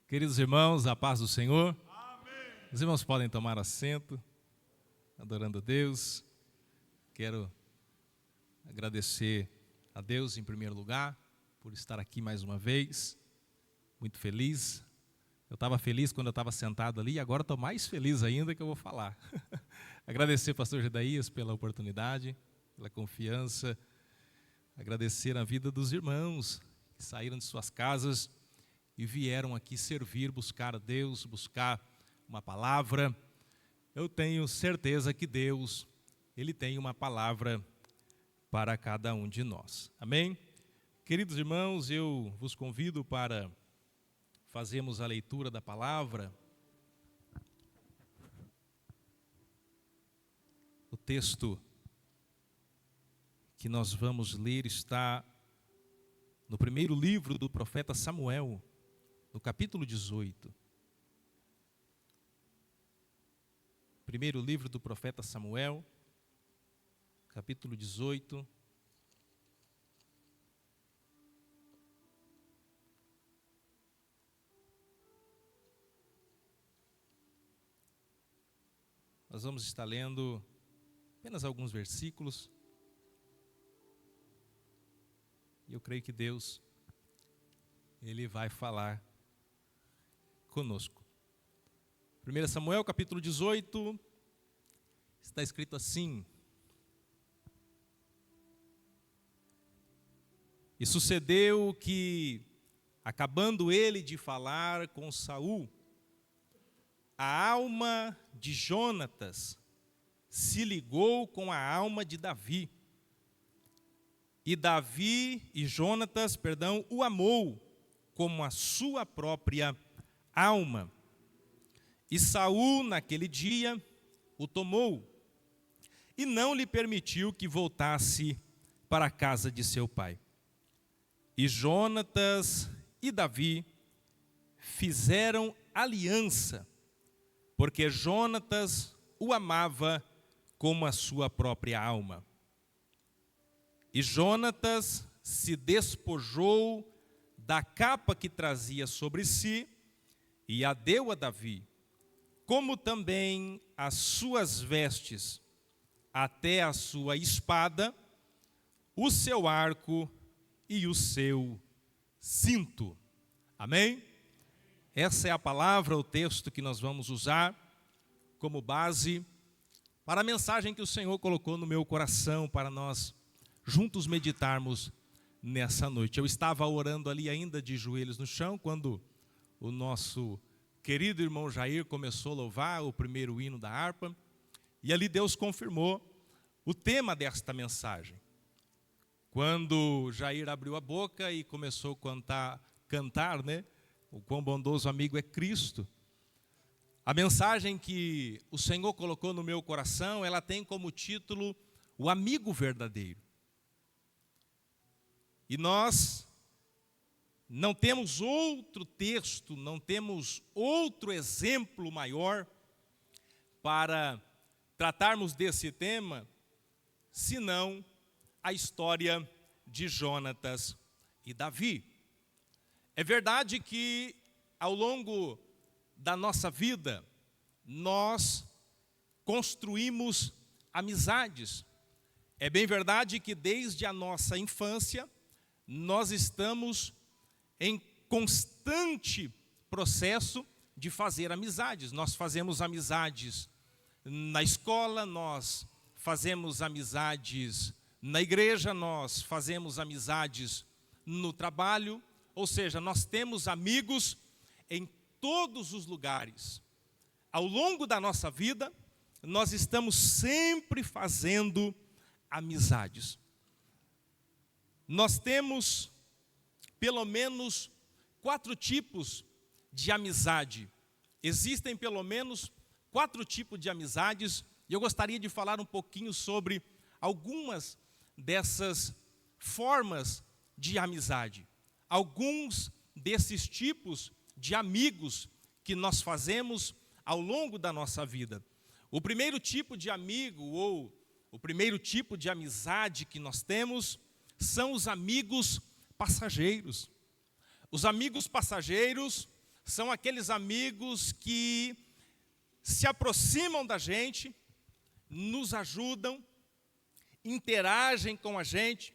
Queridos irmãos, a paz do Senhor. Amém. Os irmãos podem tomar assento, adorando a Deus. Quero agradecer a Deus em primeiro lugar por estar aqui mais uma vez. Muito feliz. Eu estava feliz quando eu estava sentado ali e agora estou mais feliz ainda que eu vou falar. Agradecer ao pastor Gedaías pela oportunidade, pela confiança. Agradecer a vida dos irmãos que saíram de suas casas e vieram aqui servir, buscar a Deus, buscar uma palavra. Eu tenho certeza que Deus, Ele tem uma palavra para cada um de nós. Amém? Queridos irmãos, eu vos convido para fazermos a leitura da palavra. O texto que nós vamos ler está no primeiro livro do profeta Samuel, no capítulo 18. Primeiro livro do profeta Samuel, capítulo 18. Nós vamos estar lendo apenas alguns versículos. E eu creio que Deus, Ele vai falar conosco. 1 Samuel capítulo 18, está escrito assim: E sucedeu que, acabando ele de falar com Saul, a alma de Jonatas se ligou com a alma de Davi. E Jonatas, o amou como a sua própria alma. E Saul, naquele dia, o tomou e não lhe permitiu que voltasse para a casa de seu pai. E Jonatas e Davi fizeram aliança, porque Jonatas o amava como a sua própria alma. E Jonatas se despojou da capa que trazia sobre si e a deu a Davi, como também as suas vestes, até a sua espada, o seu arco e o seu cinto. Amém? Essa é a palavra, o texto que nós vamos usar como base para a mensagem que o Senhor colocou no meu coração para nós juntos meditarmos nessa noite. Eu estava orando ali ainda de joelhos no chão, quando o nosso querido irmão Jair começou a louvar o primeiro hino da harpa, e ali Deus confirmou o tema desta mensagem. Quando Jair abriu a boca e começou a cantar, né? O quão bondoso amigo é Cristo. A mensagem que o Senhor colocou no meu coração, ela tem como título o amigo verdadeiro. E nós não temos outro texto, não temos outro exemplo maior para tratarmos desse tema, senão a história de Jonatas e Davi. É verdade que ao longo da nossa vida, nós construímos amizades. É bem verdade que desde a nossa infância, nós estamos em constante processo de fazer amizades. Nós fazemos amizades na escola, nós fazemos amizades na igreja, nós fazemos amizades no trabalho, ou seja, nós temos amigos em todos os lugares. Ao longo da nossa vida, nós estamos sempre fazendo amizades. Nós temos pelo menos 4 tipos de amizade. Existem pelo menos 4 tipos de amizades, e eu gostaria de falar um pouquinho sobre algumas dessas formas de amizade. Alguns desses tipos de amigos que nós fazemos ao longo da nossa vida. O primeiro tipo de amigo, ou o primeiro tipo de amizade que nós temos, são os amigos passageiros. Os amigos passageiros São aqueles amigos que se aproximam da gente, nos ajudam, interagem com a gente,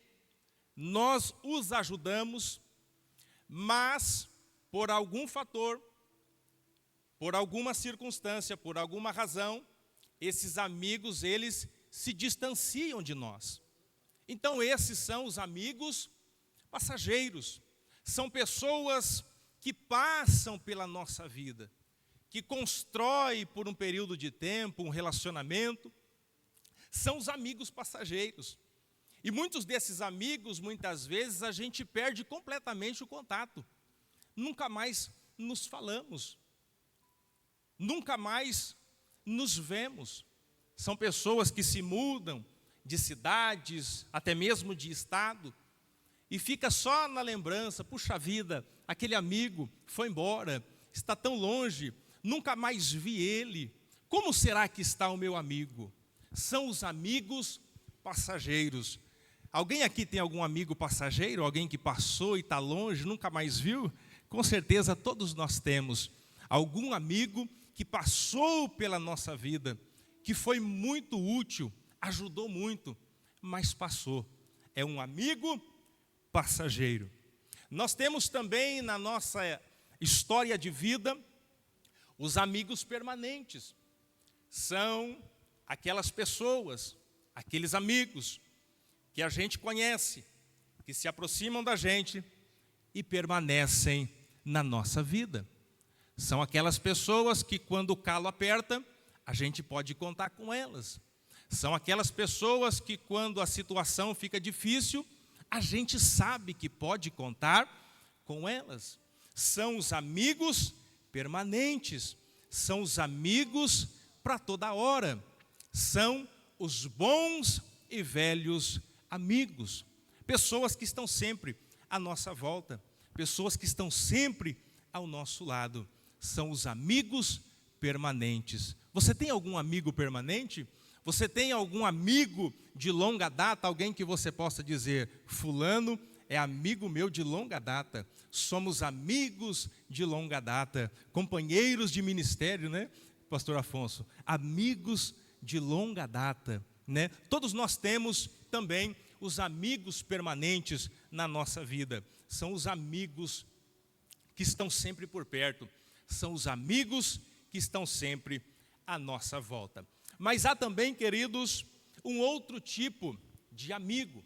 nós os ajudamos, mas por algum fator, por alguma circunstância, por alguma razão, esses amigos, eles se distanciam de nós. Então esses são os amigos passageiros, são pessoas que passam pela nossa vida, que constroem por um período de tempo um relacionamento, são os amigos passageiros. E muitos desses amigos, muitas vezes, a gente perde completamente o contato. Nunca mais nos falamos, nunca mais nos vemos. São pessoas que se mudam de cidades, até mesmo de estado, e fica só na lembrança, puxa vida, aquele amigo foi embora, está tão longe, nunca mais vi ele. Como será que está o meu amigo? São os amigos passageiros. Alguém aqui tem algum amigo passageiro? Alguém que passou e está longe, nunca mais viu? Com certeza todos nós temos algum amigo que passou pela nossa vida, que foi muito útil, ajudou muito, mas passou. É um amigo passageiro. Nós temos também na nossa história de vida os amigos permanentes. São aquelas pessoas, aqueles amigos que a gente conhece, que se aproximam da gente e permanecem na nossa vida. São aquelas pessoas que quando o calo aperta, a gente pode contar com elas. São aquelas pessoas que quando a situação fica difícil, a gente sabe que pode contar com elas. São os amigos permanentes, são os amigos para toda hora, são os bons e velhos amigos, pessoas que estão sempre à nossa volta, pessoas que estão sempre ao nosso lado, são os amigos permanentes. Você tem algum amigo permanente? Você tem algum amigo de longa data, alguém que você possa dizer, fulano é amigo meu de longa data, somos amigos de longa data, companheiros de ministério, né, pastor Afonso? Amigos de longa data, né? Todos nós temos também os amigos permanentes na nossa vida, são os amigos que estão sempre por perto, são os amigos que estão sempre à nossa volta. Mas há também, queridos, um outro tipo de amigo.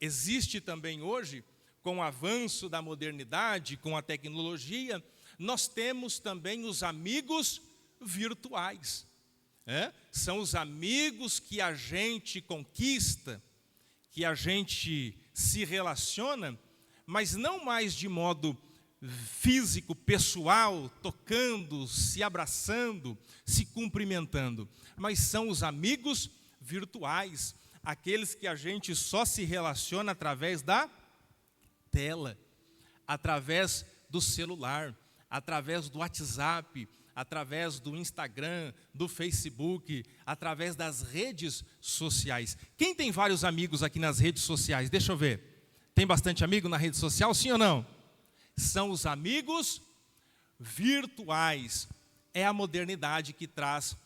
Existe também hoje, com o avanço da modernidade, com a tecnologia, nós temos também os amigos virtuais. São os amigos que a gente conquista, que a gente se relaciona, mas não mais de modo físico, pessoal, tocando, se abraçando, se cumprimentando, mas são os amigos virtuais, aqueles que a gente só se relaciona através da tela, através do celular, através do WhatsApp, através do Instagram, do Facebook, através das redes sociais. Quem tem vários amigos aqui nas redes sociais? Deixa eu ver. Tem bastante amigo na rede social, sim ou não? São os amigos virtuais. É a modernidade que traz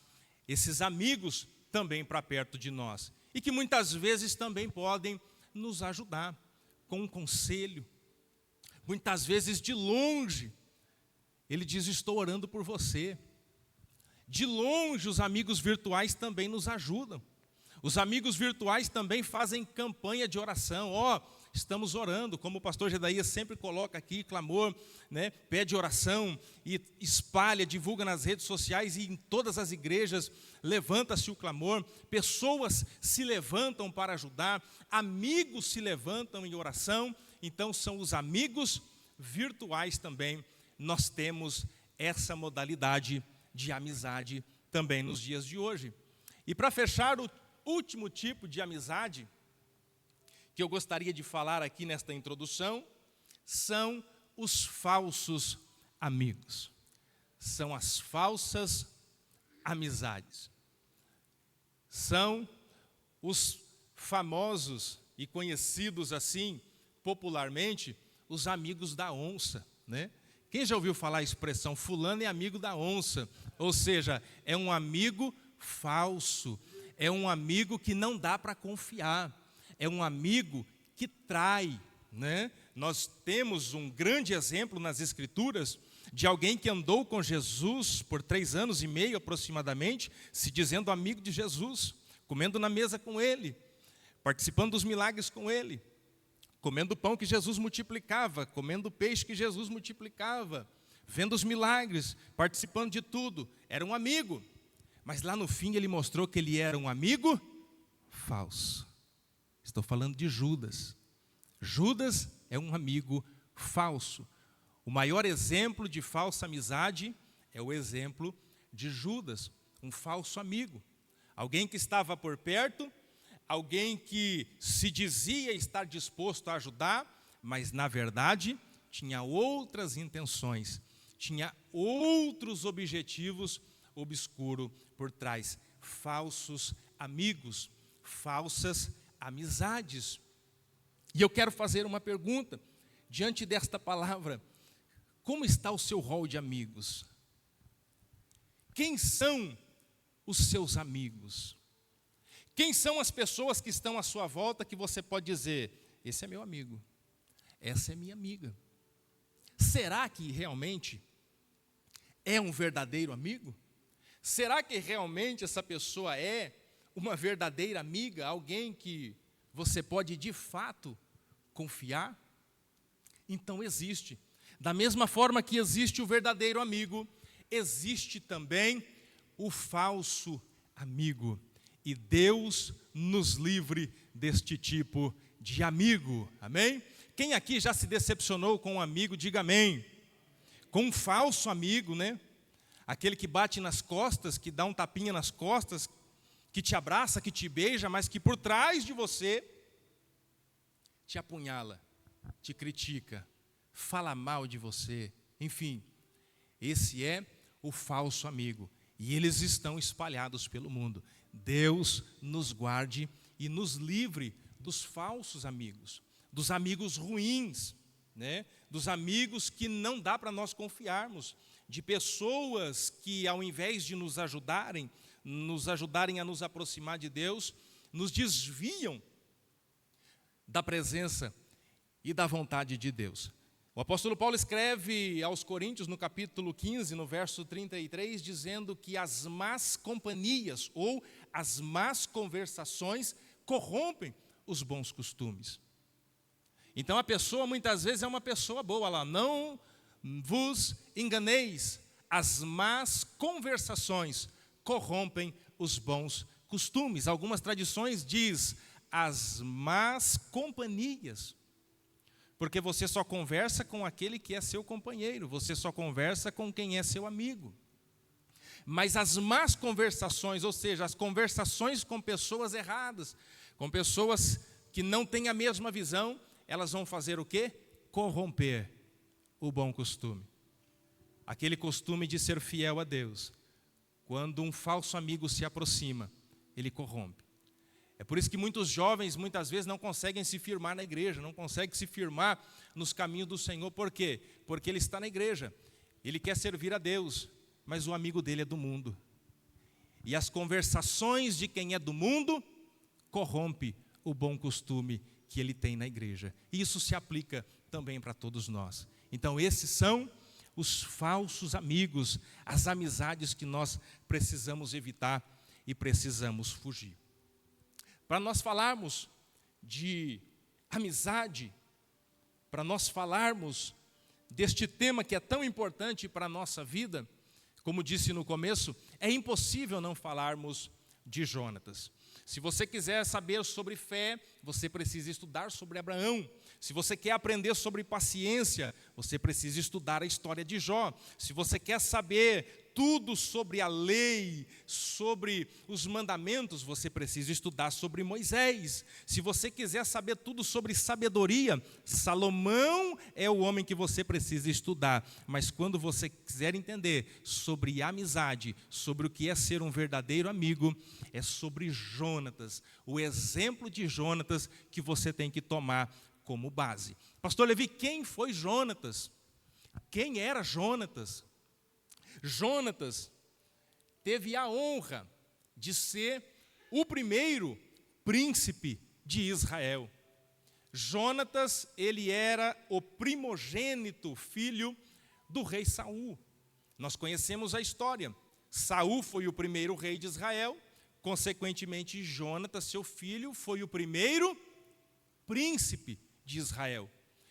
esses amigos também para perto de nós. E que muitas vezes também podem nos ajudar com um conselho. Muitas vezes de longe, ele diz, estou orando por você. De longe, os amigos virtuais também nos ajudam. Os amigos virtuais também fazem campanha de oração. Estamos orando, como o pastor Gedaías sempre coloca aqui, clamor, né? Pede oração e espalha, divulga nas redes sociais e em todas as igrejas, levanta-se o clamor, pessoas se levantam para ajudar, amigos se levantam em oração, então são os amigos virtuais também. Nós temos essa modalidade de amizade também nos dias de hoje. E para fechar, o último tipo de amizade que eu gostaria de falar aqui nesta introdução, são os falsos amigos. São as falsas amizades. São os famosos e conhecidos assim, popularmente, os amigos da onça, né? Quem já ouviu falar a expressão fulano é amigo da onça? Ou seja, é um amigo falso, é um amigo que não dá para confiar, é um amigo que trai, né? Nós temos um grande exemplo nas Escrituras de alguém que andou com Jesus por 3 anos e meio aproximadamente, se dizendo amigo de Jesus, comendo na mesa com ele, participando dos milagres com ele, comendo o pão que Jesus multiplicava, comendo o peixe que Jesus multiplicava, vendo os milagres, participando de tudo. Era um amigo, mas lá no fim ele mostrou que ele era um amigo falso. Estou falando de Judas. Judas é um amigo falso. O maior exemplo de falsa amizade é o exemplo de Judas, um falso amigo. Alguém que estava por perto, alguém que se dizia estar disposto a ajudar, mas na verdade tinha outras intenções, tinha outros objetivos obscuros por trás. Falsos amigos, falsas amizades. E eu quero fazer uma pergunta, diante desta palavra: como está o seu rol de amigos? Quem são os seus amigos? Quem são as pessoas que estão à sua volta que você pode dizer: esse é meu amigo, essa é minha amiga? Será que realmente é um verdadeiro amigo? Será que realmente essa pessoa é uma verdadeira amiga, alguém que você pode de fato confiar? Então existe. Da mesma forma que existe o verdadeiro amigo, existe também o falso amigo. E Deus nos livre deste tipo de amigo. Amém? Quem aqui já se decepcionou com um amigo, diga amém. Com um falso amigo, né? Aquele que bate nas costas, que dá um tapinha nas costas, que te abraça, que te beija, mas que por trás de você te apunhala, te critica, fala mal de você, enfim. Esse é o falso amigo. E eles estão espalhados pelo mundo. Deus nos guarde e nos livre dos falsos amigos, dos amigos ruins, né? Dos amigos que não dá para nós confiarmos, de pessoas que ao invés de nos ajudarem a nos aproximar de Deus, nos desviam da presença e da vontade de Deus. O apóstolo Paulo escreve aos Coríntios, no capítulo 15, no verso 33, dizendo que as más companhias ou as más conversações corrompem os bons costumes. Então a pessoa muitas vezes é uma pessoa boa lá, não vos enganeis, as más conversações corrompem os bons costumes. Algumas tradições diz as más companhias, porque você só conversa com aquele que é seu companheiro, você só conversa com quem é seu amigo. Mas as más conversações, ou seja, as conversações com pessoas erradas, com pessoas que não têm a mesma visão, elas vão fazer o quê? Corromper o bom costume. Aquele costume de ser fiel a Deus. Quando um falso amigo se aproxima, ele corrompe. É por isso que muitos jovens, muitas vezes, não conseguem se firmar na igreja, não conseguem se firmar nos caminhos do Senhor. Por quê? Porque ele está na igreja, ele quer servir a Deus, mas o amigo dele é do mundo. E as conversações de quem é do mundo corrompe o bom costume que ele tem na igreja. E isso se aplica também para todos nós. Então esses são os falsos amigos, as amizades que nós precisamos evitar e precisamos fugir. Para nós falarmos de amizade, para nós falarmos deste tema que é tão importante para a nossa vida, como disse no começo, é impossível não falarmos de Jonatas. Se você quiser saber sobre fé, você precisa estudar sobre Abraão. Se você quer aprender sobre paciência, você precisa estudar a história de Jó. Se você quer saber tudo sobre a lei, sobre os mandamentos, você precisa estudar sobre Moisés. Se você quiser saber tudo sobre sabedoria, Salomão é o homem que você precisa estudar. Mas quando você quiser entender sobre amizade, sobre o que é ser um verdadeiro amigo, é sobre Jonatas, o exemplo de Jonatas que você tem que tomar como base. Pastor Levi, quem foi Jonatas? Quem era Jonatas? Jonatas teve a honra de ser o primeiro príncipe de Israel. Jonatas, ele era o primogênito filho do rei Saul. Nós conhecemos a história. Saul foi o primeiro rei de Israel, consequentemente Jonatas, seu filho, foi o primeiro príncipe de Israel.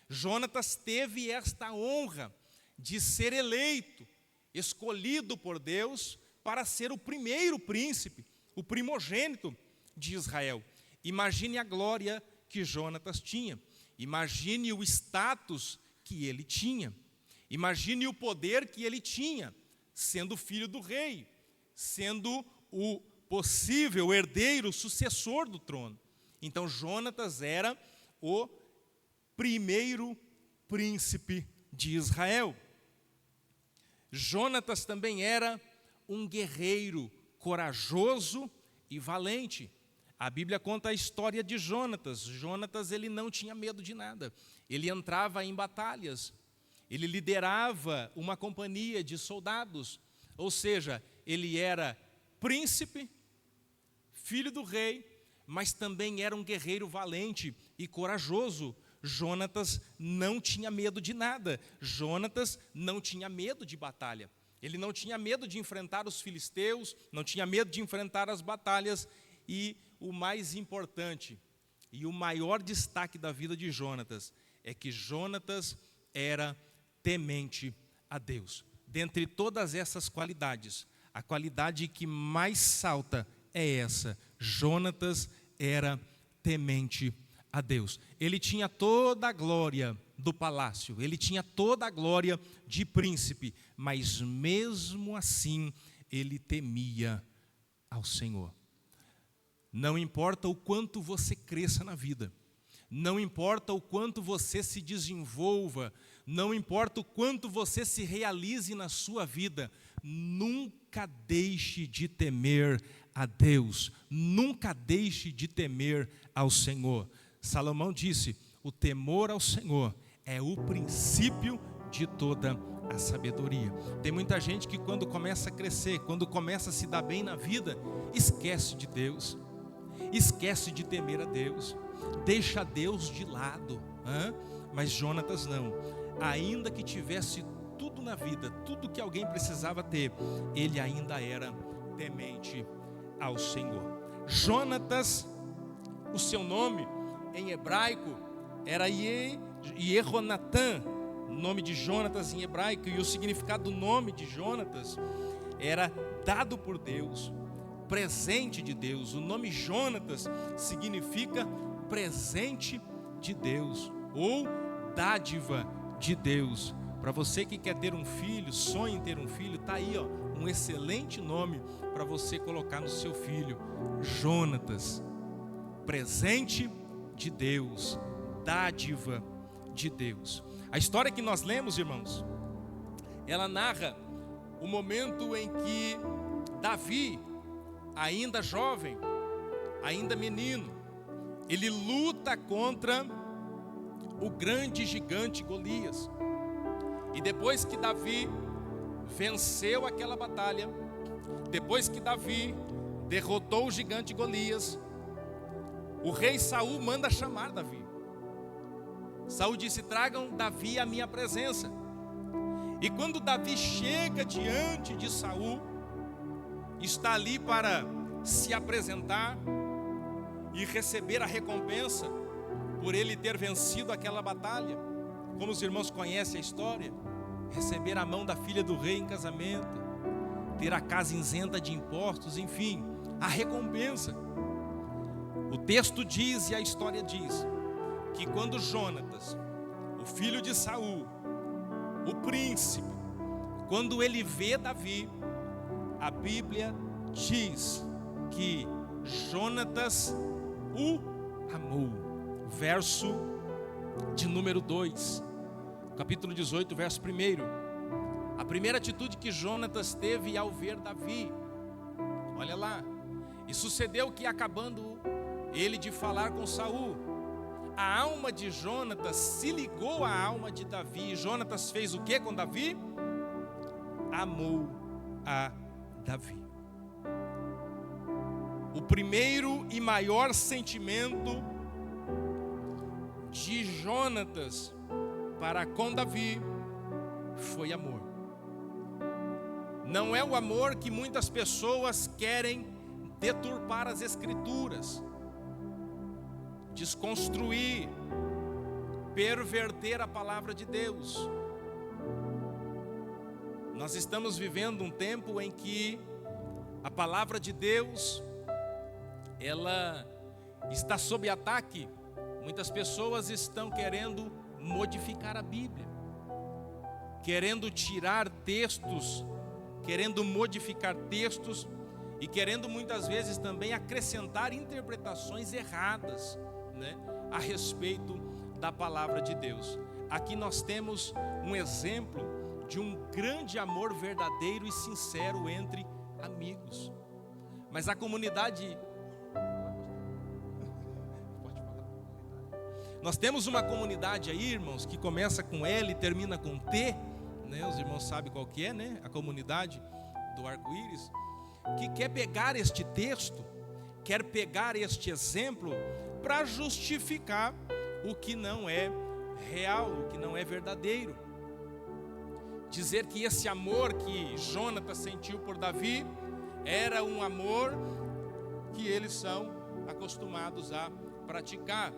Jonatas teve esta honra de ser eleito, escolhido por Deus para ser o primeiro príncipe, o primogênito de Israel. Imagine a glória que Jonatas tinha, imagine o status que ele tinha, imagine o poder que ele tinha, sendo filho do rei, sendo o possível herdeiro, sucessor do trono. Então Jonatas era o primeiro príncipe de Israel. Jonatas também era um guerreiro corajoso e valente. A Bíblia conta a história de Jonatas. Jonatas, ele não tinha medo de nada. Ele entrava em batalhas. Ele liderava uma companhia de soldados. Ou seja, ele era príncipe, filho do rei, mas também era um guerreiro valente e corajoso. Jonatas não tinha medo de nada. Jonatas não tinha medo de batalha. Ele não tinha medo de enfrentar os filisteus, não tinha medo de enfrentar as batalhas. E o mais importante e o maior destaque da vida de Jonatas é que Jonatas era temente a Deus. Dentre todas essas qualidades, a qualidade que mais salta é essa: Jonatas era temente a Deus. Ele tinha toda a glória do palácio, ele tinha toda a glória de príncipe, mas mesmo assim ele temia ao Senhor. Não importa o quanto você cresça na vida, não importa o quanto você se desenvolva, não importa o quanto você se realize na sua vida, nunca deixe de temer a Deus, nunca deixe de temer ao Senhor. Salomão disse: o temor ao Senhor é o princípio de toda a sabedoria. Tem muita gente que quando começa a crescer, quando começa a se dar bem na vida, esquece de Deus, esquece de temer a Deus, deixa Deus de lado. Mas Jonatas não. Ainda que tivesse tudo na vida, tudo que alguém precisava ter, ele ainda era temente ao Senhor. Jonatas, o seu nome em hebraico era Jehonatã, nome de Jonatas em hebraico, e o significado do nome de Jonatas era dado por Deus, presente de Deus. O nome Jonatas significa presente de Deus ou dádiva de Deus. Para você que quer ter um filho, sonha em ter um filho, está aí, um excelente nome para você colocar no seu filho: Jonatas, presente de Deus, dádiva de Deus. A história que nós lemos, irmãos, ela narra o momento em que Davi, ainda jovem, ainda menino, ele luta contra o grande gigante Golias. E depois que Davi venceu aquela batalha, depois que Davi derrotou o gigante Golias, o rei Saul manda chamar Davi. Saul disse: tragam Davi à minha presença. E quando Davi chega diante de Saul, está ali para se apresentar e receber a recompensa por ele ter vencido aquela batalha. Como os irmãos conhecem a história, receber a mão da filha do rei em casamento, ter a casa isenta de impostos, enfim, a recompensa. O texto diz e a história diz que quando Jonatas, o filho de Saul, o príncipe, quando ele vê Davi, a Bíblia diz que Jonatas o amou. Verso de número 2, capítulo 18, verso 1. A primeira atitude que Jonatas teve ao ver Davi, olha lá: e sucedeu que, acabando ele de falar com Saul, a alma de Jonatas se ligou à alma de Davi. E Jonatas fez o que com Davi? Amou a Davi. O primeiro e maior sentimento de Jonatas para com Davi foi amor. Não é o amor que muitas pessoas querem deturpar as Escrituras, desconstruir, perverter a palavra de Deus. Nós estamos vivendo um tempo em que a palavra de Deus, ela está sob ataque. Muitas pessoas estão querendo modificar a Bíblia, querendo tirar textos, querendo modificar textos e querendo muitas vezes também acrescentar interpretações erradas, né, a respeito da palavra de Deus. Aqui nós temos um exemplo de um grande amor verdadeiro e sincero entre amigos. Mas a comunidade... Nós temos uma comunidade aí, irmãos, que começa com L e termina com T, né? Os irmãos sabem qual que é, né? A comunidade do arco-íris, que quer pegar este texto, quer pegar este exemplo para justificar o que não é real, o que não é verdadeiro. Dizer que esse amor que Jonatas sentiu por Davi era um amor que eles são acostumados a praticar.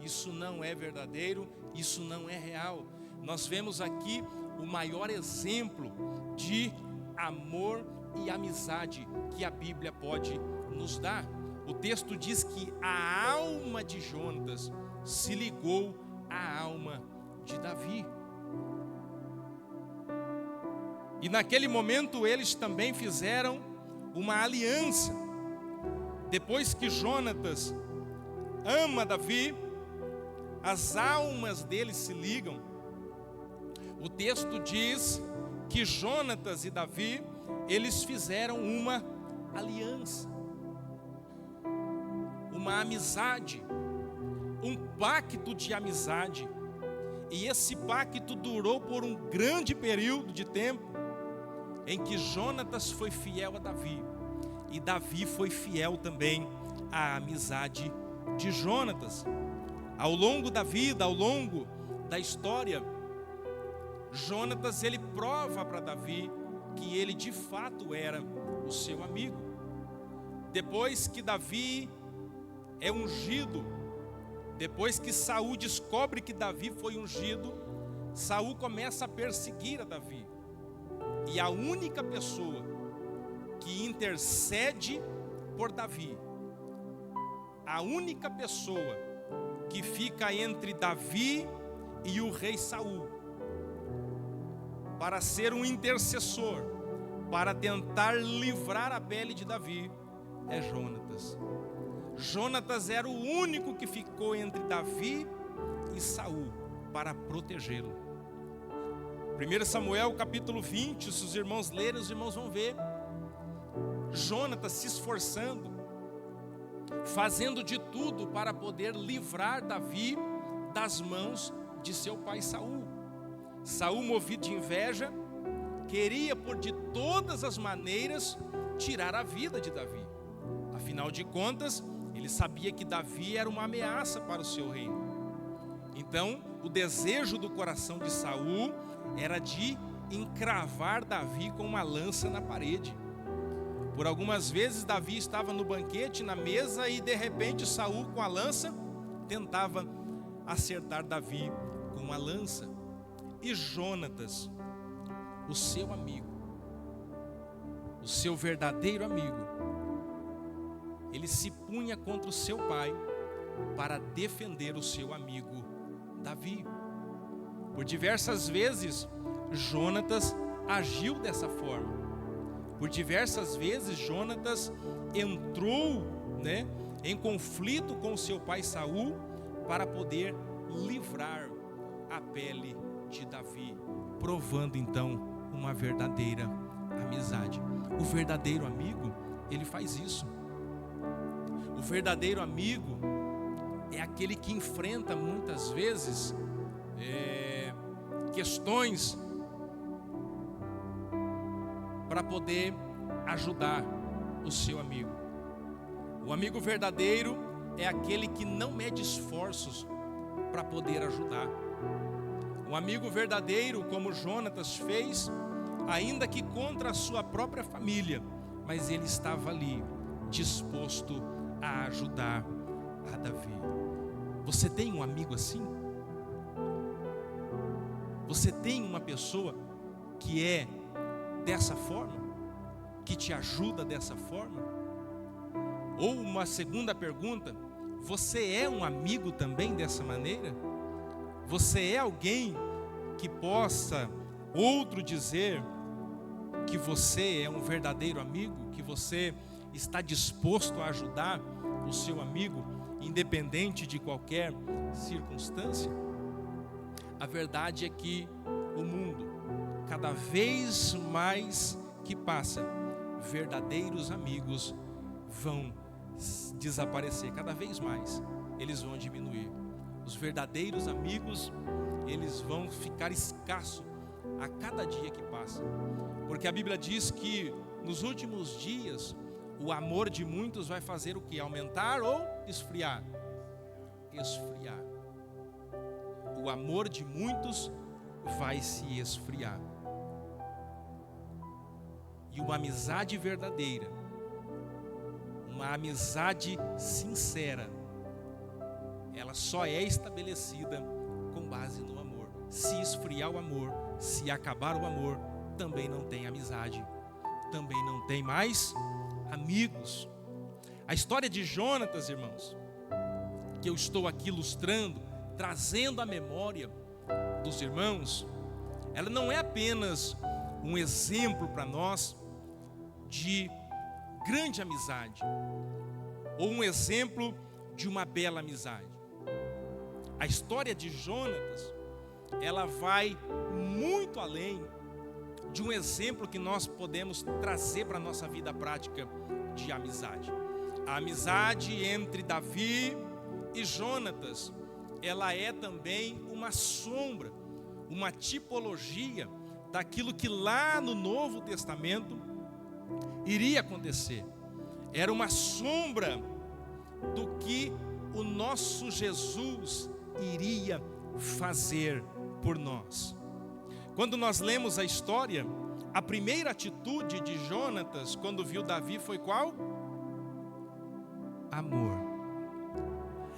Isso não é verdadeiro, isso não é real. Nós vemos aqui o maior exemplo de amor e amizade que a Bíblia pode nos dar. O texto diz que a alma de Jonatas se ligou à alma de Davi. E naquele momento eles também fizeram uma aliança. Depois que Jonatas ama Davi, as almas deles se ligam. O texto diz que Jonatas e Davi, eles fizeram uma aliança, uma amizade, um pacto de amizade. E esse pacto durou por um grande período de tempo, em que Jonatas foi fiel a Davi, e Davi foi fiel também à amizade de Jonatas. Ao longo da vida, ao longo da história, Jonatas, ele prova para Davi que ele de fato era o seu amigo. Depois que Davi é ungido, depois que Saul descobre que Davi foi ungido, Saul começa a perseguir a Davi. E a única pessoa que intercede por Davi, a única pessoa que fica entre Davi e o rei Saul, para ser um intercessor, para tentar livrar a pele de Davi, é Jonatas. Jonatas era o único que ficou entre Davi e Saul para protegê-lo. 1 Samuel capítulo 20, se os irmãos lerem, os irmãos vão ver Jonatas se esforçando, fazendo de tudo para poder livrar Davi das mãos de seu pai Saul. Saul, movido de inveja, queria por de todas as maneiras tirar a vida de Davi. Afinal de contas, ele sabia que Davi era uma ameaça para o seu reino. Então, o desejo do coração de Saul era de encravar Davi com uma lança na parede. Por algumas vezes Davi estava no banquete, na mesa, e de repente Saul, com a lança, tentava acertar Davi com a lança. E Jonatas, o seu amigo, o seu verdadeiro amigo, ele se punha contra o seu pai para defender o seu amigo Davi. Por diversas vezes Jonatas agiu dessa forma. Por diversas vezes Jonatas entrou, em conflito com o seu pai Saul para poder livrar a pele de Davi, provando então uma verdadeira amizade. O verdadeiro amigo, ele faz isso. O verdadeiro amigo, é aquele que enfrenta muitas vezes questões para poder ajudar o seu amigo. O amigo verdadeiro é aquele que não mede esforços para poder ajudar. Um amigo verdadeiro, como Jonatas fez, ainda que contra a sua própria família, mas ele estava ali, disposto a ajudar a Davi. Você tem um amigo assim? Você tem uma pessoa que é dessa forma? Que te ajuda dessa forma? Ou uma segunda pergunta: você é um amigo também dessa maneira? Você é alguém que possa outro dizer que você é um verdadeiro amigo, que você está disposto a ajudar o seu amigo, independente de qualquer circunstância? A verdade é que o mundo, cada vez mais que passa, verdadeiros amigos vão desaparecer, cada vez mais eles vão diminuir. Os verdadeiros amigos, eles vão ficar escassos a cada dia que passa, porque a Bíblia diz que nos últimos dias o amor de muitos vai fazer o que? Aumentar ou esfriar? Esfriar. O amor de muitos vai se esfriar. E uma amizade verdadeira, uma amizade sincera, ela só é estabelecida com base no amor. Se esfriar o amor, se acabar o amor, também não tem amizade, também não tem mais amigos. A história de Jonatas, irmãos, que eu estou aqui ilustrando, trazendo a memória dos irmãos, ela não é apenas um exemplo para nós de grande amizade, ou um exemplo de uma bela amizade. A história de Jonatas, ela vai muito além de um exemplo que nós podemos trazer para a nossa vida prática de amizade. A amizade entre Davi e Jonatas, ela é também uma sombra, uma tipologia daquilo que lá no Novo Testamento iria acontecer. Era uma sombra do que o nosso Jesus iria fazer por nós. Quando nós lemos a história, a primeira atitude de Jonatas quando viu Davi foi qual? Amor.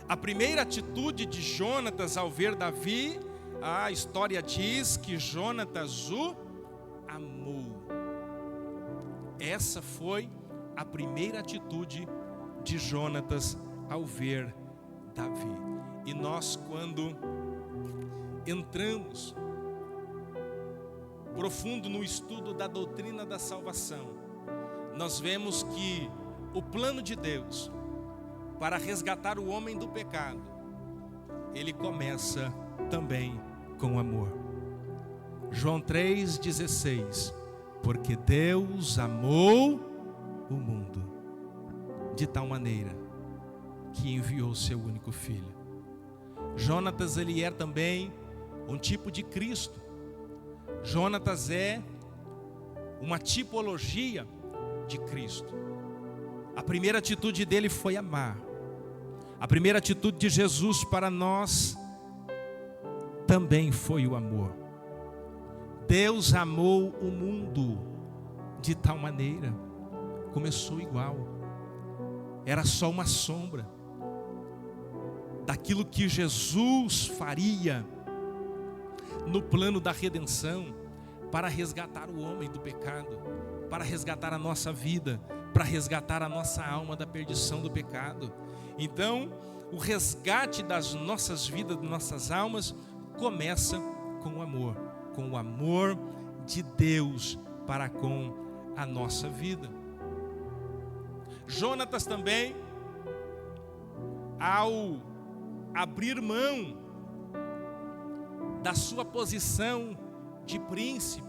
A primeira atitude de Jonatas ao ver Davi, a história diz que Jonatas o amou. Essa foi a primeira atitude de Jonatas ao ver Davi. E nós, quando entramos profundo no estudo da doutrina da salvação, nós vemos que o plano de Deus para resgatar o homem do pecado, ele começa também com amor. João 3,16: porque Deus amou o mundo de tal maneira que enviou seu único filho. Jonatas, ele é também um tipo de Cristo. Jonatas é uma tipologia de Cristo. A primeira atitude dele foi amar. A primeira atitude de Jesus para nós também foi o amor. Deus amou o mundo de tal maneira, começou igual, era só uma sombra daquilo que Jesus faria no plano da redenção, para resgatar o homem do pecado, para resgatar a nossa vida, para resgatar a nossa alma da perdição do pecado. Então, o resgate das nossas vidas, das nossas almas, começa com o amor de Deus para com a nossa vida. Jonatas também, ao abrir mão da sua posição de príncipe,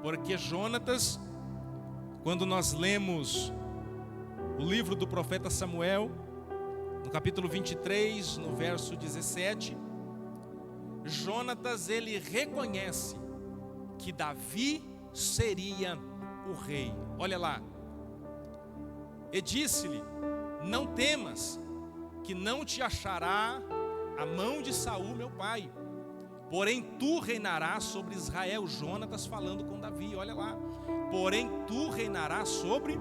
porque Jonatas, quando nós lemos o livro do profeta Samuel, No capítulo 23, no verso 17, Jonatas, ele reconhece que Davi seria o rei. Olha lá. E disse-lhe: não temas, que não te achará a mão de Saul meu pai, porém tu reinarás sobre Israel. Jonatas falando com Davi, olha lá. Porém tu reinarás sobre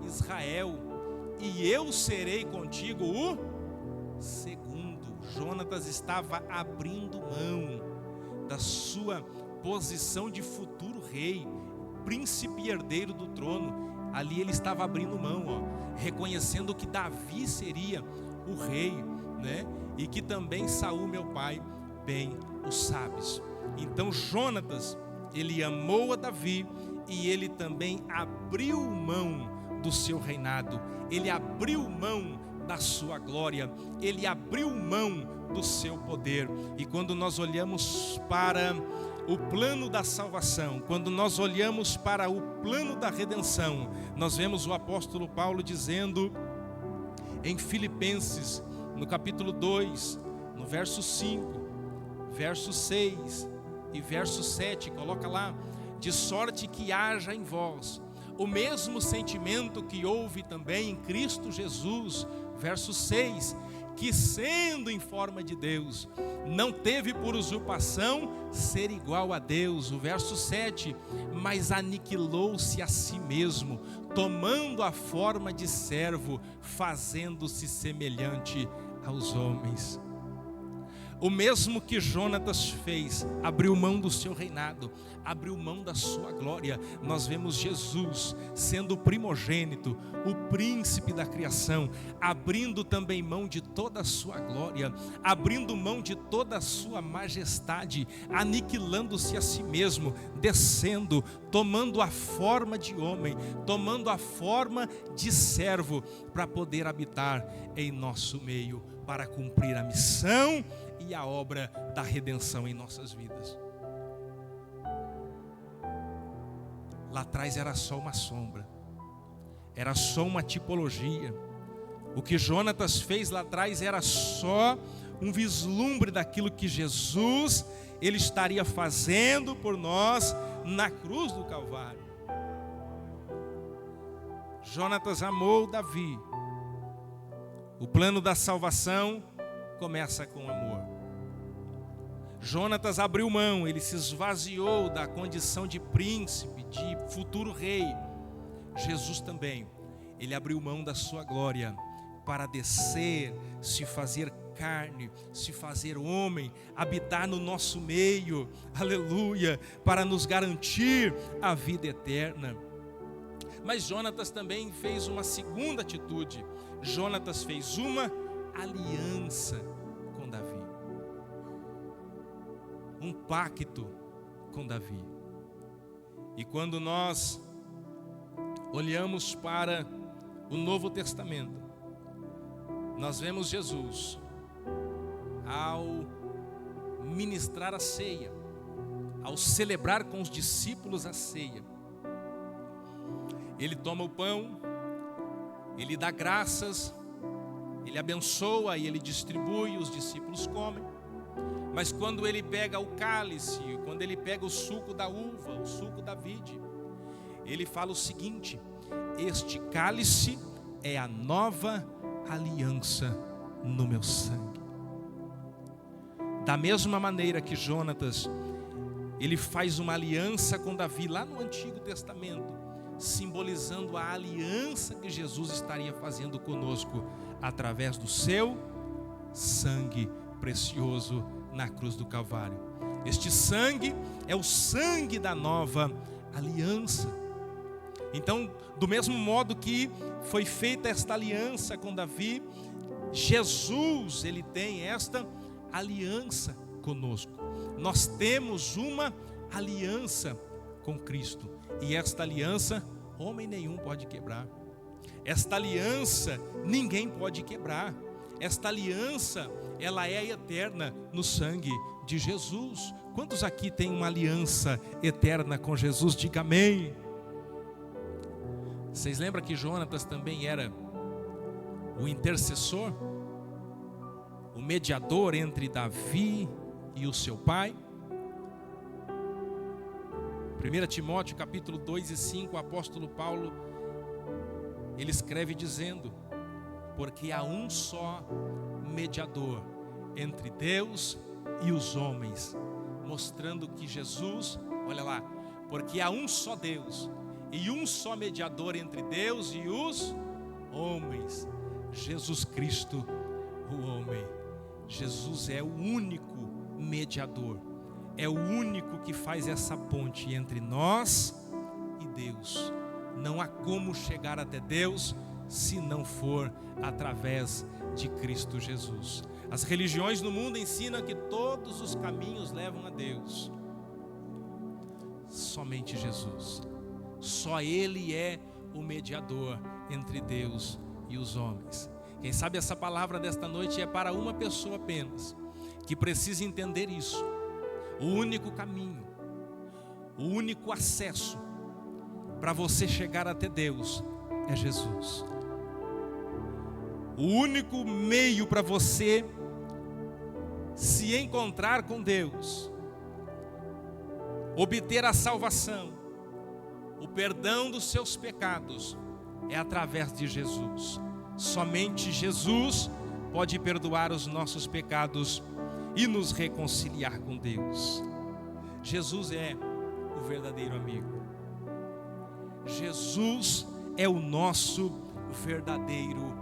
Israel, e eu serei contigo o segundo. Jonatas estava abrindo mão da sua posição de futuro rei, príncipe e herdeiro do trono. Ali ele estava abrindo mão, reconhecendo que Davi seria o rei, né? E que também Saul meu pai bem o sabes. Então Jonatas, ele amou a Davi, e ele também abriu mão do seu reinado, ele abriu mão da sua glória, ele abriu mão do seu poder. E quando nós olhamos para o plano da salvação, quando nós olhamos para o plano da redenção, nós vemos o apóstolo Paulo dizendo em Filipenses, no capítulo 2, no verso 5, verso 6 e verso 7, coloca lá: de sorte que haja em vós o mesmo sentimento que houve também em Cristo Jesus. Verso 6, que sendo em forma de Deus, não teve por usurpação ser igual a Deus. O verso 7, mas aniquilou-se a si mesmo, tomando a forma de servo, fazendo-se semelhante aos homens. O mesmo que Jonatas fez, abriu mão do seu reinado, abriu mão da sua glória. Nós vemos Jesus sendo o primogênito, o príncipe da criação, abrindo também mão de toda a sua glória, abrindo mão de toda a sua majestade, aniquilando-se a si mesmo, descendo, tomando a forma de homem, tomando a forma de servo, para poder habitar em nosso meio, para cumprir a missão e a obra da redenção em nossas vidas. Lá atrás era só uma sombra, era só uma tipologia. O que Jonatas fez lá atrás era só um vislumbre daquilo que Jesus, ele estaria fazendo por nós na cruz do Calvário. Jonatas amou Davi. O plano da salvação começa com amor. Jonatas abriu mão, ele se esvaziou da condição de príncipe, de futuro rei. Jesus também, ele abriu mão da sua glória para descer, se fazer carne, se fazer homem, habitar no nosso meio, aleluia, para nos garantir a vida eterna. Mas Jonatas também fez uma segunda atitude. Jonatas fez uma aliança com Davi, um pacto com Davi. E quando nós olhamos para o Novo Testamento, nós vemos Jesus, ao ministrar a ceia, ao celebrar com os discípulos a ceia, ele toma o pão, ele dá graças, ele abençoa e ele distribui, os discípulos comem. Mas quando ele pega o cálice, quando ele pega o suco da uva, o suco da vide, ele fala o seguinte: este cálice é a nova aliança no meu sangue. Da mesma maneira que Jonatas, ele faz uma aliança com Davi lá no Antigo Testamento, simbolizando a aliança que Jesus estaria fazendo conosco através do seu sangue precioso na cruz do Calvário. Este sangue é o sangue da nova aliança. Então, do mesmo modo que foi feita esta aliança com Davi, Jesus, ele tem esta aliança conosco. Nós temos uma aliança com Cristo, e esta aliança homem nenhum pode quebrar. Esta aliança ninguém pode quebrar. Esta aliança, ela é eterna no sangue de Jesus. Quantos aqui têm uma aliança eterna com Jesus? Diga amém. Vocês lembram que Jonatas também era o intercessor? o mediador entre Davi e o seu pai. 1 Timóteo capítulo 2 e 5, o apóstolo Paulo, ele escreve dizendo: porque há um só mediador entre Deus e os homens, mostrando que Jesus, olha lá, porque há um só Deus e um só mediador entre Deus e os homens, Jesus Cristo, o homem. Jesus é o único mediador, é o único que faz essa ponte entre nós e Deus. Não há como chegar até Deus se não for através de Cristo Jesus. As religiões no mundo ensinam que todos os caminhos levam a Deus. Somente Jesus. Só Ele é o mediador entre Deus e os homens. Quem sabe essa palavra desta noite é para uma pessoa apenas, que precisa entender isso. O único caminho, o único acesso para você chegar até Deus é Jesus. O único meio para você se encontrar com Deus, obter a salvação, o perdão dos seus pecados, é através de Jesus. Somente Jesus pode perdoar os nossos pecados e nos reconciliar com Deus. Jesus é o verdadeiro amigo. Jesus é o nosso verdadeiro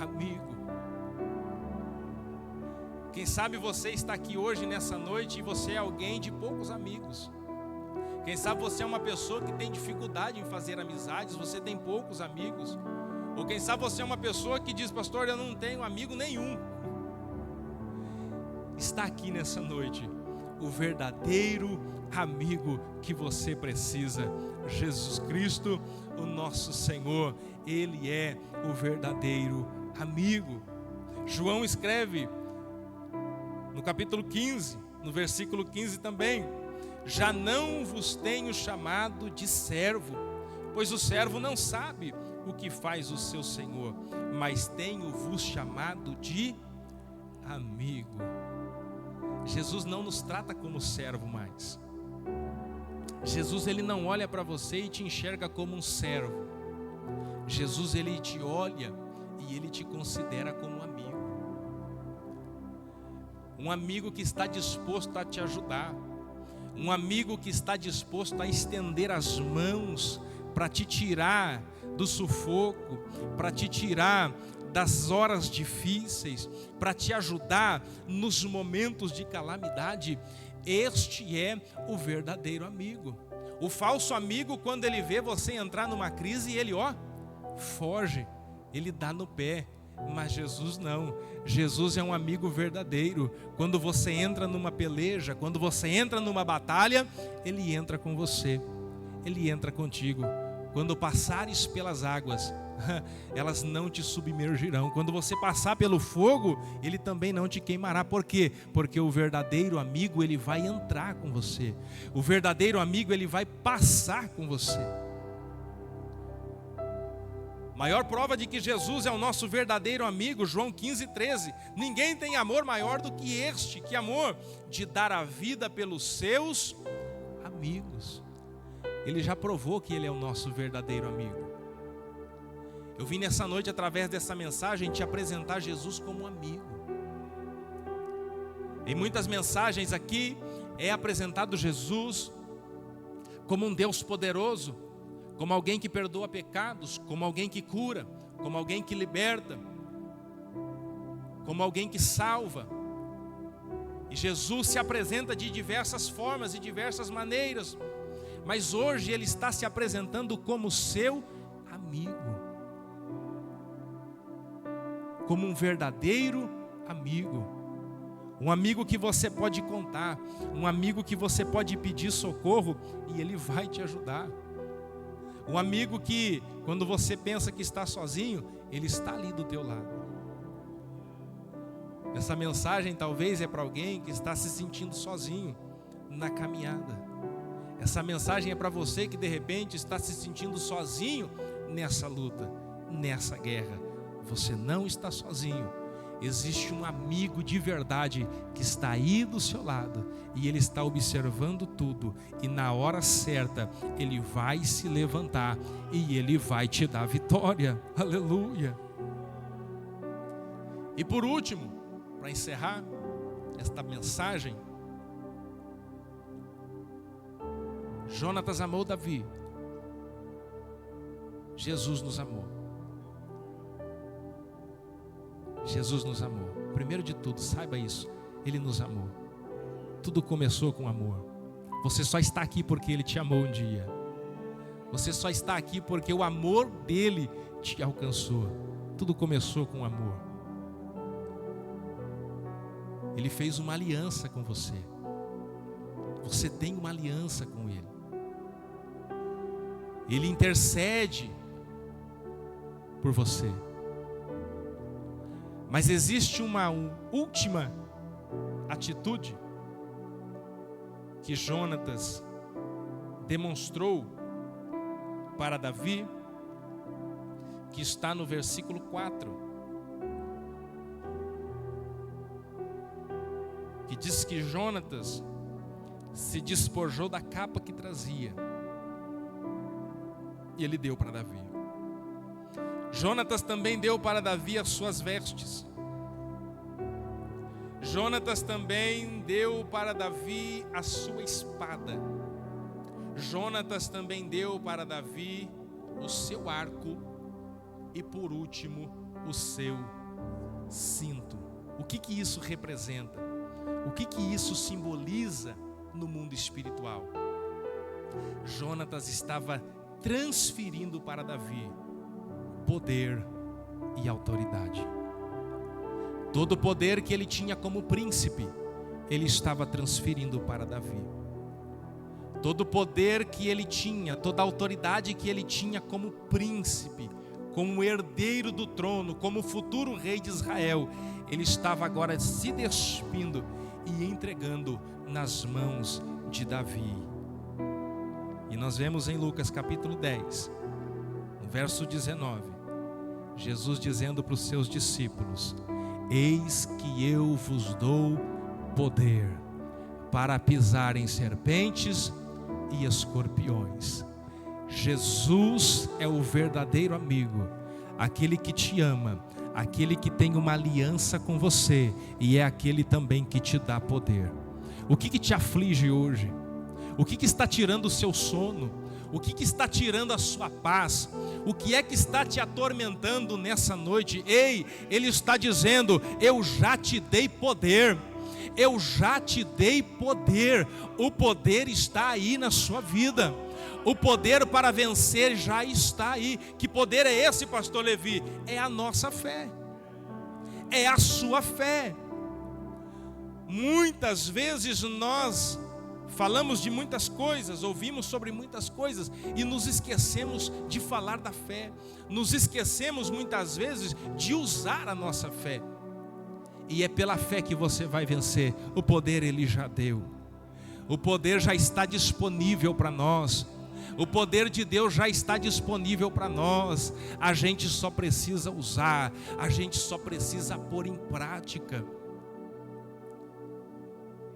amigo. Quem sabe você está aqui hoje, nessa noite, e você é alguém de poucos amigos. Quem sabe você é uma pessoa que tem dificuldade em fazer amizades, você tem poucos amigos. Ou quem sabe você é uma pessoa que diz: pastor, eu não tenho amigo nenhum. Está aqui nessa noite o verdadeiro amigo que você precisa, Jesus Cristo, o nosso Senhor. Ele é o verdadeiro amigo. João escreve no capítulo 15, no versículo 15 também: já não vos tenho chamado de servo, pois o servo não sabe o que faz o seu senhor, mas tenho-vos chamado de amigo. Jesus não nos trata como servo mais. Jesus, ele não olha para você e te enxerga como um servo. Jesus, ele te olha e ele te considera como um amigo. Um amigo que está disposto a te ajudar. Um amigo que está disposto a estender as mãos para te tirar do sufoco, para te tirar das horas difíceis, para te ajudar nos momentos de calamidade. Este é o verdadeiro amigo. O falso amigo, quando ele vê você entrar numa crise, ele foge, ele dá no pé. Mas Jesus não. Jesus é um amigo verdadeiro. Quando você entra numa peleja, quando você entra numa batalha, ele entra com você, ele entra contigo. Quando passares pelas águas, elas não te submergirão. Quando você passar pelo fogo, ele também não te queimará. Por quê? Porque o verdadeiro amigo, ele vai entrar com você. O verdadeiro amigo, ele vai passar com você. Maior prova de que Jesus é o nosso verdadeiro amigo, João 15:13. Ninguém tem amor maior do que este, que amor de dar a vida pelos seus amigos. Ele já provou que ele é o nosso verdadeiro amigo. Eu vim nessa noite, através dessa mensagem, te apresentar Jesus como amigo. Em muitas mensagens aqui é apresentado Jesus como um Deus poderoso, como alguém que perdoa pecados, como alguém que cura, como alguém que liberta, como alguém que salva. E Jesus se apresenta de diversas formas e diversas maneiras, mas hoje ele está se apresentando como seu amigo, como um verdadeiro amigo, um amigo que você pode contar, um amigo que você pode pedir socorro e ele vai te ajudar. Um amigo que, quando você pensa que está sozinho, ele está ali do teu lado. Essa mensagem talvez é para alguém que está se sentindo sozinho na caminhada. Essa mensagem é para você que de repente está se sentindo sozinho nessa luta, nessa guerra. Você não está sozinho. existe um amigo de verdade que está aí do seu lado e ele está observando tudo, e na hora certa ele vai se levantar e ele vai te dar vitória. Aleluia. E por último, para encerrar esta mensagem, Jonatas amou Davi. Jesus nos amou. Jesus nos amou. Primeiro de tudo, saiba isso, Ele nos amou. Tudo começou com amor. Você só está aqui porque Ele te amou um dia. Você só está aqui porque o amor dEle te alcançou. Tudo começou com amor. Ele fez uma aliança com você. Você tem uma aliança com Ele. Ele intercede por você. Mas existe uma última atitude que Jonatas demonstrou para Davi, que está no versículo 4, que diz que Jonatas se despojou da capa que trazia e ele deu para Davi. Jonatas também deu para Davi as suas vestes. Jonatas também deu para Davi a sua espada. Jonatas também deu para Davi o seu arco e, por último, o seu cinto. O que isso representa? O que isso simboliza no mundo espiritual? Jonatas estava transferindo para Davi poder e autoridade. Todo o poder que ele tinha como príncipe, ele estava transferindo para Davi. Todo o poder que ele tinha, toda a autoridade que ele tinha como príncipe, como herdeiro do trono, como futuro rei de Israel, ele estava agora se despindo e entregando nas mãos de Davi. E nós vemos em Lucas capítulo 10, no verso 19, Jesus dizendo para os seus discípulos: eis que eu vos dou poder para pisar em serpentes e escorpiões. Jesus é o verdadeiro amigo, aquele que te ama, aquele que tem uma aliança com você, e é aquele também que te dá poder. O que te aflige hoje? O que está tirando o seu sono? O que está tirando a sua paz? O que é que está te atormentando nessa noite? Ei, Ele está dizendo: eu já te dei poder. Eu já te dei poder. O poder está aí na sua vida. O poder para vencer já está aí. Que poder é esse, pastor Levi? É a nossa fé. É a sua fé. Muitas vezes nós falamos de muitas coisas, ouvimos sobre muitas coisas e nos esquecemos de falar da fé. Nos esquecemos muitas vezes de usar a nossa fé. E é pela fé que você vai vencer. O poder Ele já deu. O poder já está disponível para nós. O poder de Deus já está disponível para nós. A gente só precisa usar. A gente só precisa pôr em prática.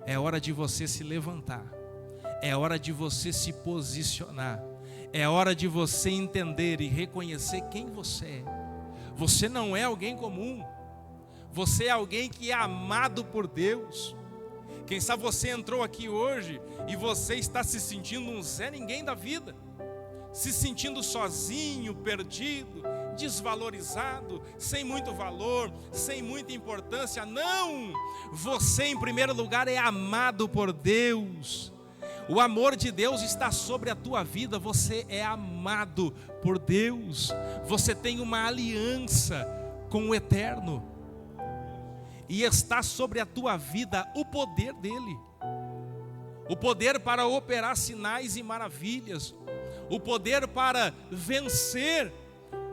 É hora de você se levantar. É hora de você se posicionar. É hora de você entender e reconhecer quem você é. Você não é alguém comum. Você é alguém que é amado por Deus. Quem sabe você entrou aqui hoje e você está se sentindo um Zé Ninguém da vida. Se sentindo sozinho, perdido, desvalorizado, sem muito valor, sem muita importância. Não! Você em primeiro lugar é amado por Deus. O amor de Deus está sobre a tua vida. Você é amado por Deus. Você tem uma aliança com o Eterno. E está sobre a tua vida o poder dEle. O poder para operar sinais e maravilhas. O poder para vencer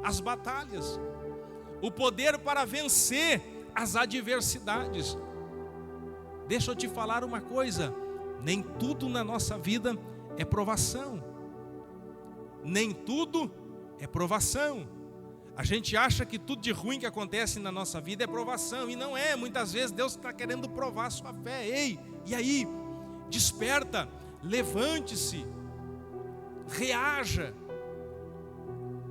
as batalhas. O poder para vencer as adversidades. Deixa eu te falar uma coisa. Nem tudo na nossa vida é provação. Nem tudo é provação. A gente acha que tudo de ruim que acontece na nossa vida é provação, e não é. Muitas vezes Deus está querendo provar a sua fé. Ei, e aí? Desperta, levante-se, reaja,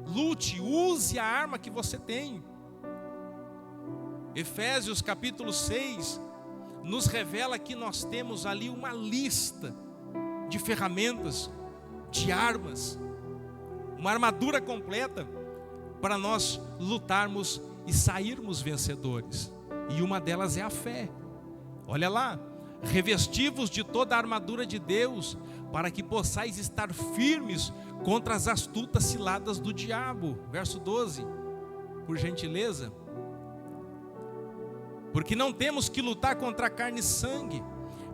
lute, use a arma que você tem. Efésios capítulo 6 nos revela que nós temos ali uma lista de ferramentas, de armas, uma armadura completa para nós lutarmos e sairmos vencedores. E uma delas é a fé. Olha lá: revesti-vos de toda a armadura de Deus, para que possais estar firmes contra as astutas ciladas do diabo. Verso 12, por gentileza. Porque não temos que lutar contra carne e sangue,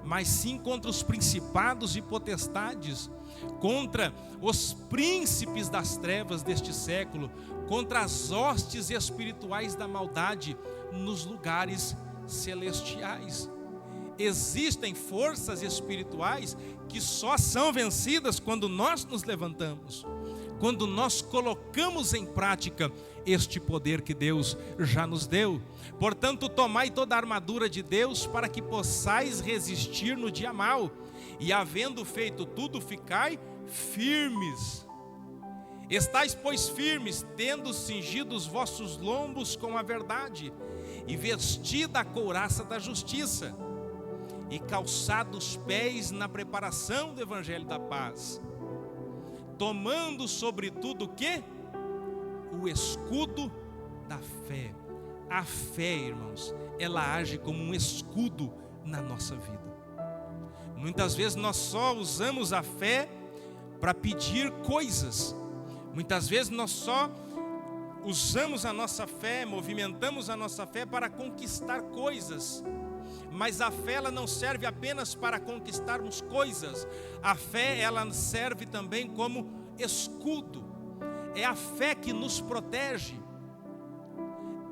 mas sim contra os principados e potestades, contra os príncipes das trevas deste século, contra as hostes espirituais da maldade nos lugares celestiais. Existem forças espirituais que só são vencidas quando nós nos levantamos, quando nós colocamos em prática este poder que Deus já nos deu. Portanto, tomai toda a armadura de Deus, para que possais resistir no dia mau, e havendo feito tudo, ficai firmes. Estais, pois, firmes, tendo cingido os vossos lombos com a verdade, e vestida a couraça da justiça, e calçado os pés na preparação do evangelho da paz, tomando sobretudo o quê? O escudo da fé. A fé, irmãos, ela age como um escudo na nossa vida. Muitas vezes nós só usamos a fé para pedir coisas. Muitas vezes nós só usamos a nossa fé, movimentamos a nossa fé para conquistar coisas. Mas a fé, ela não serve apenas para conquistarmos coisas. A fé, ela serve também como escudo. É a fé que nos protege,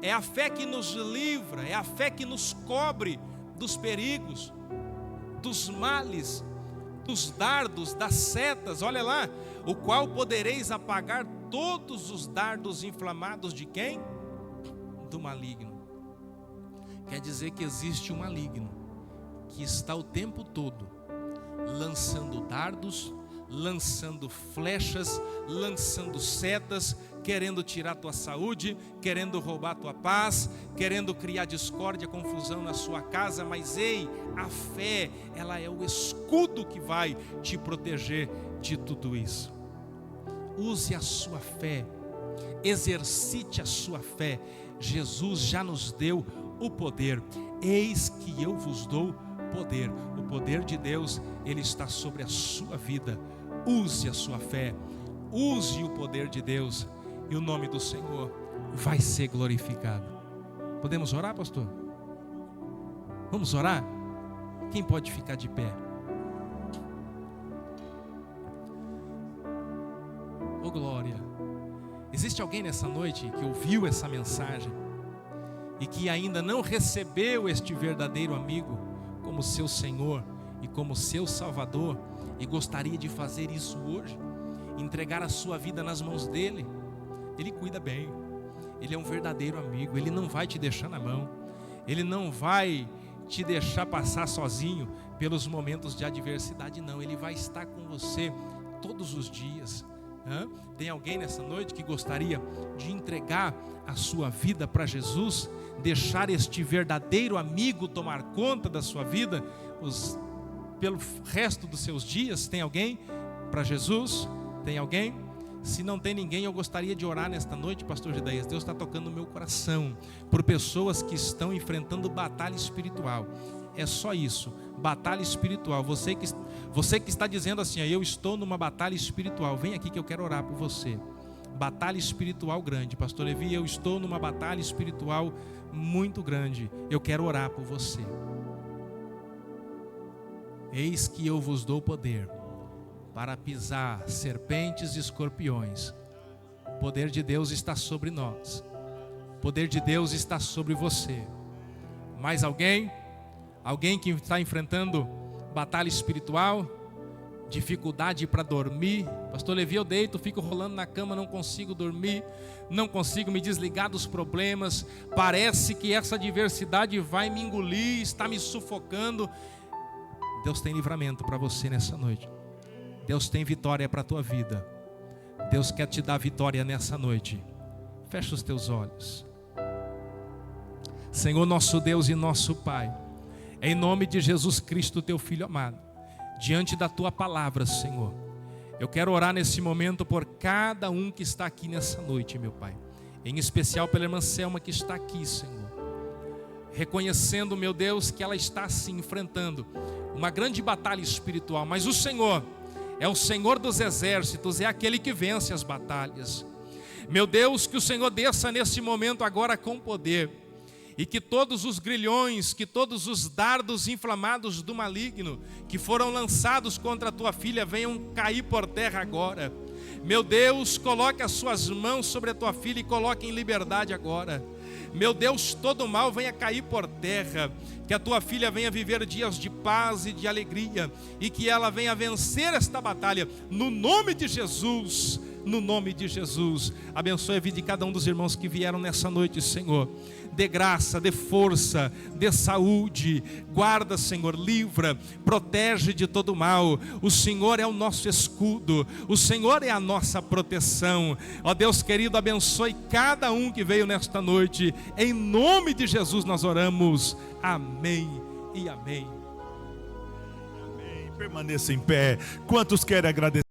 é a fé que nos livra, é a fé que nos cobre dos perigos, dos males, dos dardos, das setas. Olha lá: o qual podereis apagar todos os dardos inflamados de quem? Do maligno. Quer dizer que existe um maligno que está o tempo todo lançando dardos, lançando flechas, lançando setas, querendo tirar tua saúde, querendo roubar tua paz, querendo criar discórdia, confusão na sua casa. Mas ei, a fé, ela é o escudo que vai te proteger de tudo isso. Use a sua fé, exercite a sua fé. Jesus já nos deu o poder. Eis que eu vos dou poder. O poder de Deus, ele está sobre a sua vida. Use a sua fé, use o poder de Deus, e o nome do Senhor vai ser glorificado. Podemos orar, pastor? Vamos orar? Quem pode ficar de pé? Oh glória! Existe alguém nessa noite que ouviu essa mensagem e que ainda não recebeu este verdadeiro amigo como seu Senhor e como seu Salvador, e gostaria de fazer isso hoje, entregar a sua vida nas mãos dele? Ele cuida bem, ele é um verdadeiro amigo, ele não vai te deixar na mão, ele não vai te deixar passar sozinho pelos momentos de adversidade, não. Ele vai estar com você todos os dias. Tem alguém nessa noite que gostaria de entregar a sua vida para Jesus, deixar este verdadeiro amigo tomar conta da sua vida pelo resto dos seus dias? Tem alguém para Jesus? Tem alguém? Se não tem ninguém, eu gostaria de orar nesta noite, pastor Gedeias. Deus está tocando no meu coração por pessoas que estão enfrentando batalha espiritual. É só isso, batalha espiritual. Você que está dizendo assim: eu estou numa batalha espiritual, vem aqui que eu quero orar por você. Batalha espiritual grande, pastor Levi, eu estou numa batalha espiritual muito grande, eu quero orar por você. Eis que eu vos dou poder para pisar serpentes e escorpiões. O poder de Deus está sobre nós. O poder de Deus está sobre você. Mais alguém? Alguém que está enfrentando batalha espiritual? Dificuldade para dormir? Pastor Levi, eu deito, fico rolando na cama, não consigo dormir, não consigo me desligar dos problemas, parece que essa adversidade vai me engolir, está me sufocando. Deus tem livramento para você nessa noite. Deus tem vitória para a tua vida. Deus quer te dar vitória nessa noite. Fecha os teus olhos. Senhor, nosso Deus e nosso Pai, em nome de Jesus Cristo, teu Filho amado, diante da tua palavra, Senhor, eu quero orar nesse momento por cada um que está aqui nessa noite, meu Pai. Em especial pela irmã Selma que está aqui, Senhor. Reconhecendo, meu Deus, que ela está se enfrentando uma grande batalha espiritual. Mas o Senhor é o Senhor dos exércitos, é aquele que vence as batalhas. Meu Deus, que o Senhor desça nesse momento agora com poder. E que todos os grilhões, que todos os dardos inflamados do maligno que foram lançados contra a tua filha venham cair por terra agora. Meu Deus, coloque as suas mãos sobre a tua filha e coloque em liberdade agora. Meu Deus, todo mal venha cair por terra. Que a tua filha venha viver dias de paz e de alegria. E que ela venha vencer esta batalha. No nome de Jesus. No nome de Jesus. Abençoe a vida de cada um dos irmãos que vieram nessa noite, Senhor. Dê graça, dê força, dê saúde. Guarda, Senhor, livra, protege de todo mal. O Senhor é o nosso escudo. O Senhor é a nossa proteção. Ó Deus querido, abençoe cada um que veio nesta noite. Em nome de Jesus nós oramos. Amém e amém. Amém. Permaneça em pé. Quantos querem agradecer?